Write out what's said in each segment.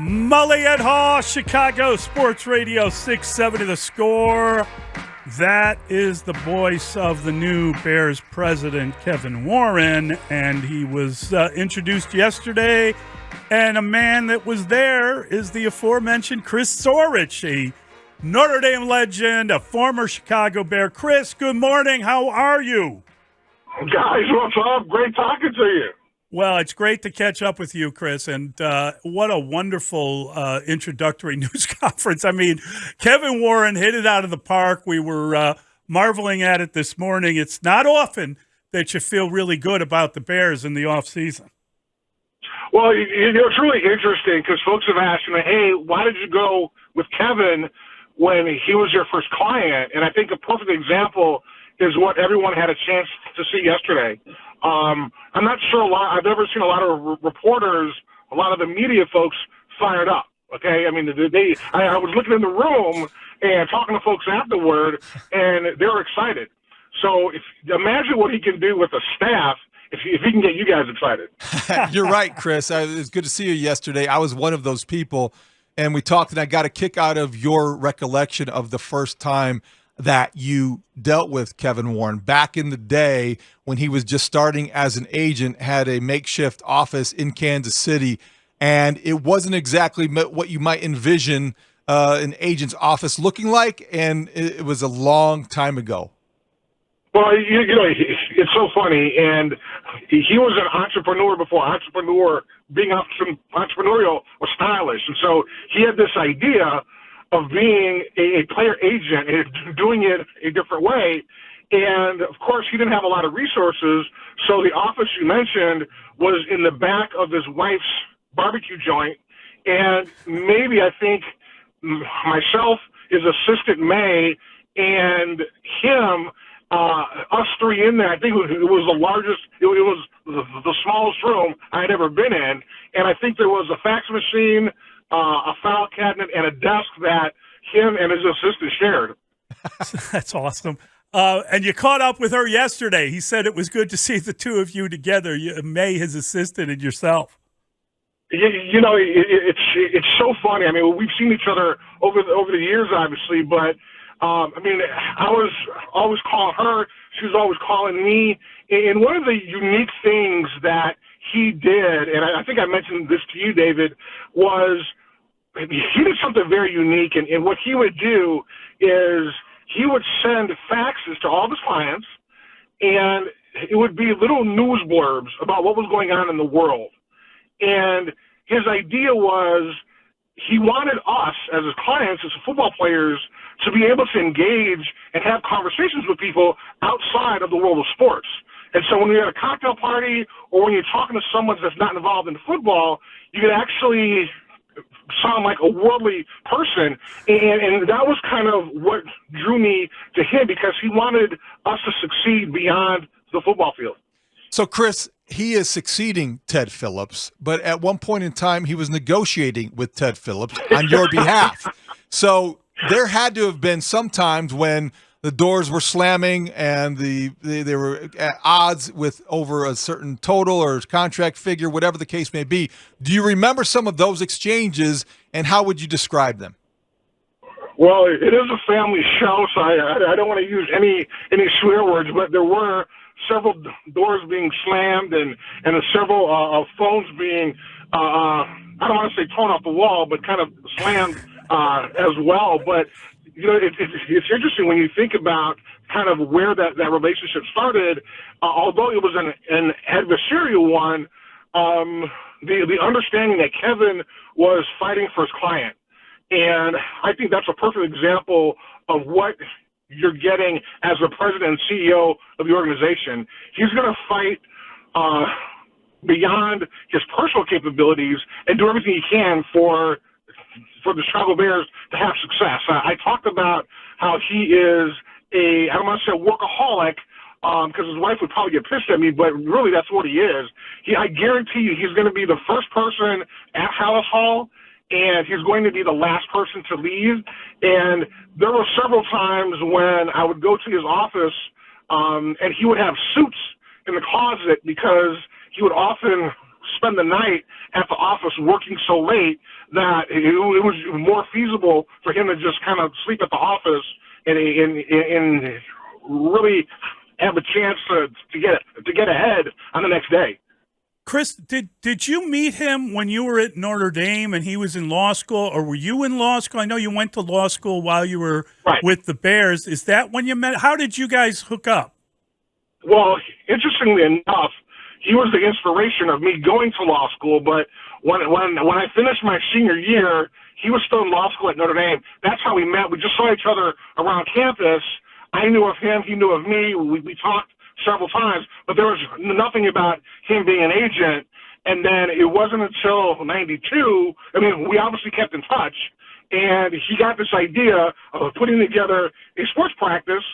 Mully Haugh, Chicago Sports Radio 670 The Score. That is the voice of the new Bears president, Kevin Warren, and he was introduced yesterday. And a man that was there is the aforementioned Chris Zorich, a Notre Dame legend, a former Chicago Bear. Chris, good morning. How are you? Guys, what's up? Great talking to you. Well, it's great to catch up with you, Chris, and what a wonderful introductory news conference. I mean, Kevin Warren hit it out of the park. We were marveling at it this morning. It's not often that you feel really good about the Bears in the offseason. Well, it's really interesting because folks have asked me, hey, why did you go with Kevin when he was your first client? And I think a perfect example is what everyone had a chance to see yesterday. I'm not sure I've never seen a lot of reporters, a lot of the media folks fired up. Okay. I mean, I was looking in the room and talking to folks afterward and they were excited. So imagine what he can do with the staff if he can get you guys excited. You're right, Chris. It was good to see you yesterday. I was one of those people, and we talked, and I got a kick out of your recollection of the first time that you dealt with Kevin Warren back in the day when he was just starting as an agent, had a makeshift office in Kansas City, and it wasn't exactly what you might envision an agent's office looking like, and it was a long time ago. Well, you know, it's so funny, and he was an entrepreneur before being entrepreneurial was stylish, and so he had this idea of being a player agent and doing it a different way. And of course, he didn't have a lot of resources. So the office you mentioned was in the back of his wife's barbecue joint. And maybe I think myself, his assistant May, and him, us three in there, I think it was the largest, it was the smallest room I had ever been in. And I think there was a fax machine, a file cabinet, and a desk that him and his assistant shared. That's awesome. And you caught up with her yesterday. He said it was good to see the two of you together, May, his assistant, and yourself. You know, it's so funny. I mean, we've seen each other over the years, obviously, but I mean, I was always calling her. She was always calling me. And one of the unique things that he did, and I think I mentioned this to you, David, was he did something very unique. And what he would do is he would send faxes to all of his clients, and it would be little news blurbs about what was going on in the world. And his idea was he wanted us as his clients, as football players, to be able to engage and have conversations with people outside of the world of sports. And so when you're at a cocktail party or when you're talking to someone that's not involved in football, you can actually sound like a worldly person. And that was kind of what drew me to him, because he wanted us to succeed beyond the football field. So, Chris, he is succeeding Ted Phillips, but at one point in time, he was negotiating with Ted Phillips on your behalf. So there had to have been some times when the doors were slamming and they were at odds with over a certain total or contract figure, whatever the case may be. Do you remember some of those exchanges, and how would you describe them? Well, it is a family show, so I don't want to use any swear words, but there were several doors being slammed and several phones being, I don't want to say torn off the wall, but kind of slammed as well. But you know, it's interesting when you think about kind of where that relationship started. Although it was an adversarial one, the understanding that Kevin was fighting for his client, and I think that's a perfect example of what you're getting as the president and CEO of the organization. He's going to fight beyond his personal capabilities and do everything he can for the Chicago Bears to have success. I talked about how he is I don't want to say a workaholic, because his wife would probably get pissed at me, but really that's what he is. I guarantee you he's going to be the first person at Hallis Hall, and he's going to be the last person to leave. And there were several times when I would go to his office, and he would have suits in the closet because he would often spend the night at the office working so late that it was more feasible for him to just kind of sleep at the office and really have a chance to get ahead on the next day. Chris, did you meet him when you were at Notre Dame and he was in law school, or were you in law school? I know you went to law school while you were with the Bears. Is that when you met? How did you guys hook up? Well, interestingly enough, he was the inspiration of me going to law school. But when I finished my senior year, he was still in law school at Notre Dame. That's how we met. We just saw each other around campus. I knew of him. He knew of me. We talked several times, but there was nothing about him being an agent. And then it wasn't until '92, I mean, we obviously kept in touch, and he got this idea of putting together a sports practice.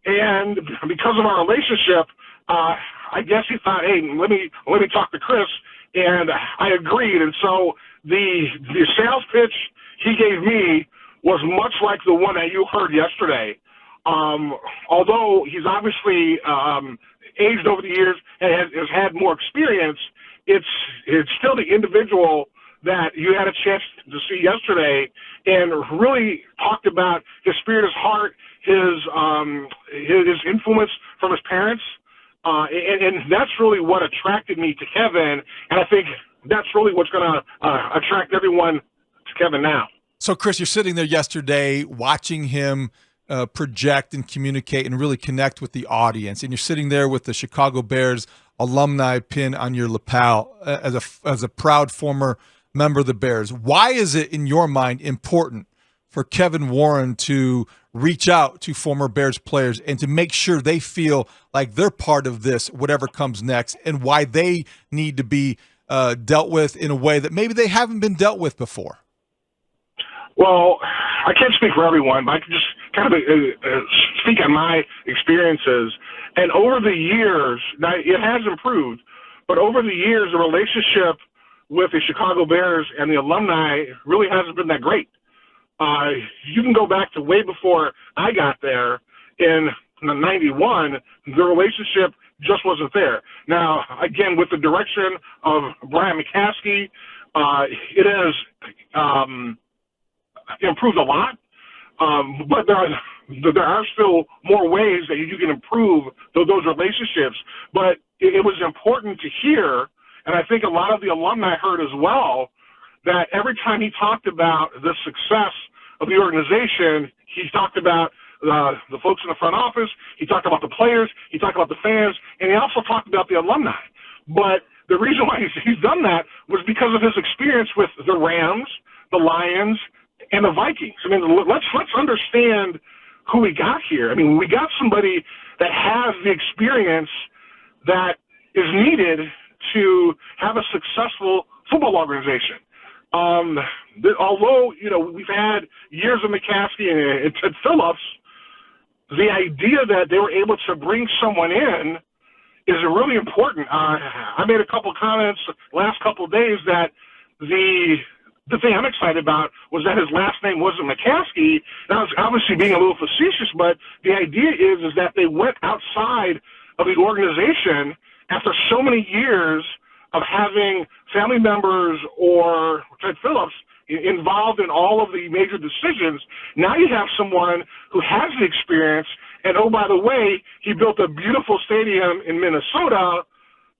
And because of our relationship, I guess he thought, hey, let me talk to Chris, and I agreed. And so the sales pitch he gave me was much like the one that you heard yesterday. Although he's obviously aged over the years and has had more experience, it's still the individual that you had a chance to see yesterday, and really talked about his spirit, his heart, his influence from his parents, and that's really what attracted me to Kevin, and I think that's really what's going to attract everyone to Kevin now. So, Chris, you're sitting there yesterday watching him project and communicate and really connect with the audience. And you're sitting there with the Chicago Bears alumni pin on your lapel as a proud former member of the Bears. Why is it, in your mind, important for Kevin Warren to reach out to former Bears players and to make sure they feel like they're part of this, whatever comes next, and why they need to be dealt with in a way that maybe they haven't been dealt with before? Well, I can't speak for everyone, but I can just kind of speak on my experiences. And over the years, now it has improved, but over the years, the relationship with the Chicago Bears and the alumni really hasn't been that great. You can go back to way before I got there in '91, the relationship just wasn't there. Now, again, with the direction of Brian McCaskey, it has improved a lot, but there are still more ways that you can improve those relationships. But it was important to hear, and I think a lot of the alumni heard as well, that every time he talked about the success of the organization, he talked about the folks in the front office, he talked about the players, he talked about the fans, and he also talked about the alumni. But the reason why he's done that was because of his experience with the Rams, the Lions, and the Vikings. I mean, let's understand who we got here. I mean, we got somebody that has the experience that is needed to have a successful football organization. Although, we've had years of McCaskey and Ted Phillips, the idea that they were able to bring someone in is really important. I made a couple comments last couple of days that the thing I'm excited about was that his last name wasn't McCaskey. Now, it's obviously being a little facetious, but the idea is that they went outside of the organization after so many years of having family members or Ted Phillips involved in all of the major decisions. Now you have someone who has the experience, and oh, by the way, he built a beautiful stadium in Minnesota,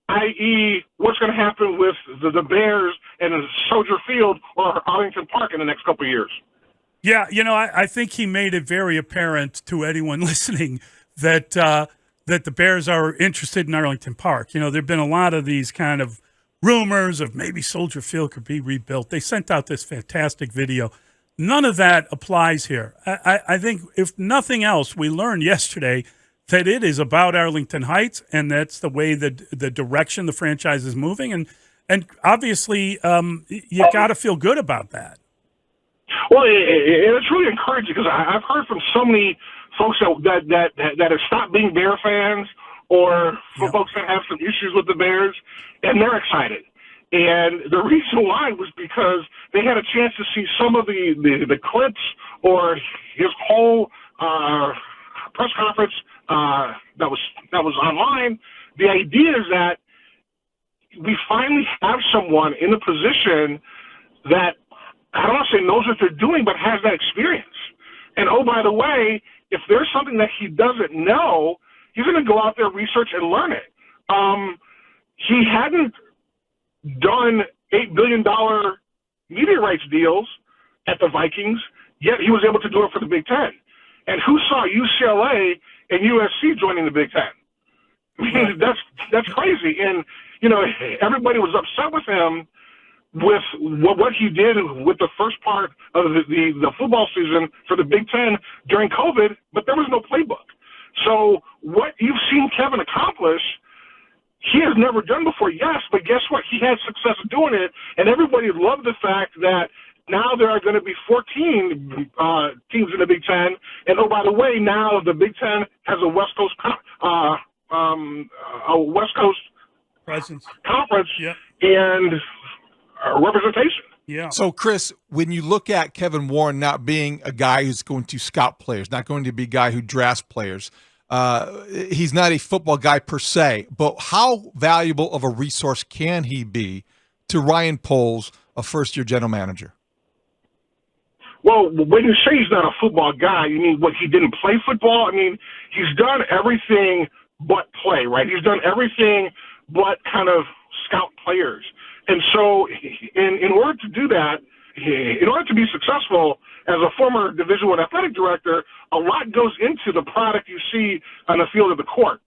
i.e., what's going to happen with the Bears and Soldier Field or Arlington Park in the next couple of years. Yeah, I think he made it very apparent to anyone listening that the Bears are interested in Arlington Park. There have been a lot of these kind of rumors of maybe Soldier Field could be rebuilt. They sent out this fantastic video. None of that applies here. I think, if nothing else, we learned yesterday that it is about Arlington Heights, and that's the way the direction the franchise is moving. And obviously, you got to feel good about that. Well, it's really encouraging because I've heard from so many folks that have stopped being Bear fans, or for folks that have some issues with the Bears, and they're excited. And the reason why was because they had a chance to see some of the clips or his whole press conference that was online. The idea is that we finally have someone in a position that, I don't want to say knows what they're doing, but has that experience. And oh, by the way, if there's something that he doesn't know, he's going to go out there, research, and learn it. He hadn't done $8 billion media rights deals at the Vikings, yet he was able to do it for the Big Ten. And who saw UCLA and USC joining the Big Ten? I mean, that's crazy. And, you know, everybody was upset with him with what he did with the first part of the football season for the Big Ten during COVID, but there was no playbook. So what you've seen Kevin accomplish, he has never done before, yes, but guess what? He had success doing it, and everybody loved the fact that now there are going to be 14 teams in the Big Ten, and oh, by the way, now the Big Ten has a West Coast presence, conference, yeah, and representation. Yeah. So, Chris, when you look at Kevin Warren not being a guy who's going to scout players, not going to be a guy who drafts players, he's not a football guy per se, but how valuable of a resource can he be to Ryan Poles, a first-year general manager? Well, when you say he's not a football guy, you mean what, he didn't play football? I mean, he's done everything but play, right? He's done everything but kind of scout players. And so in order to do that, in order to be successful as a former Division I athletic director, a lot goes into the product you see on the field of the court.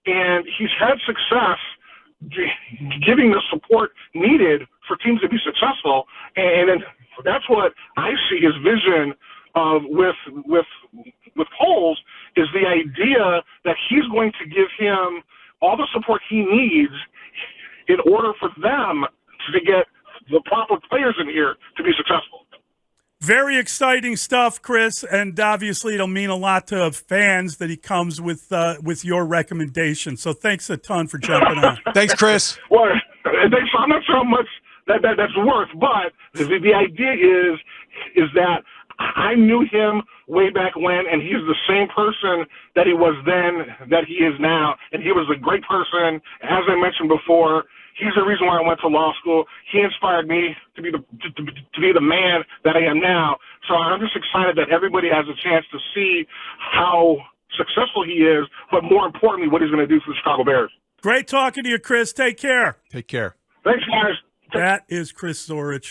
And he's had success giving the support needed for teams to be successful. And that's what I see his vision of with Holmes, is the idea that he's going to give him all the support he needs in order for them to get the proper players in here to be successful. Very exciting stuff, Chris, and obviously it'll mean a lot to fans that he comes with your recommendation. So thanks a ton for jumping on. Thanks, Chris. Well, thanks. I'm not sure how much that's worth, but the idea is that I knew him way back when, and he's the same person that he was then that he is now, and he was a great person. As I mentioned before, he's the reason why I went to law school. He inspired me to be the man that I am now. So I'm just excited that everybody has a chance to see how successful he is, but more importantly, what he's going to do for the Chicago Bears. Great talking to you, Chris. Take care. Take care. Thanks, guys. That is Chris Zorich.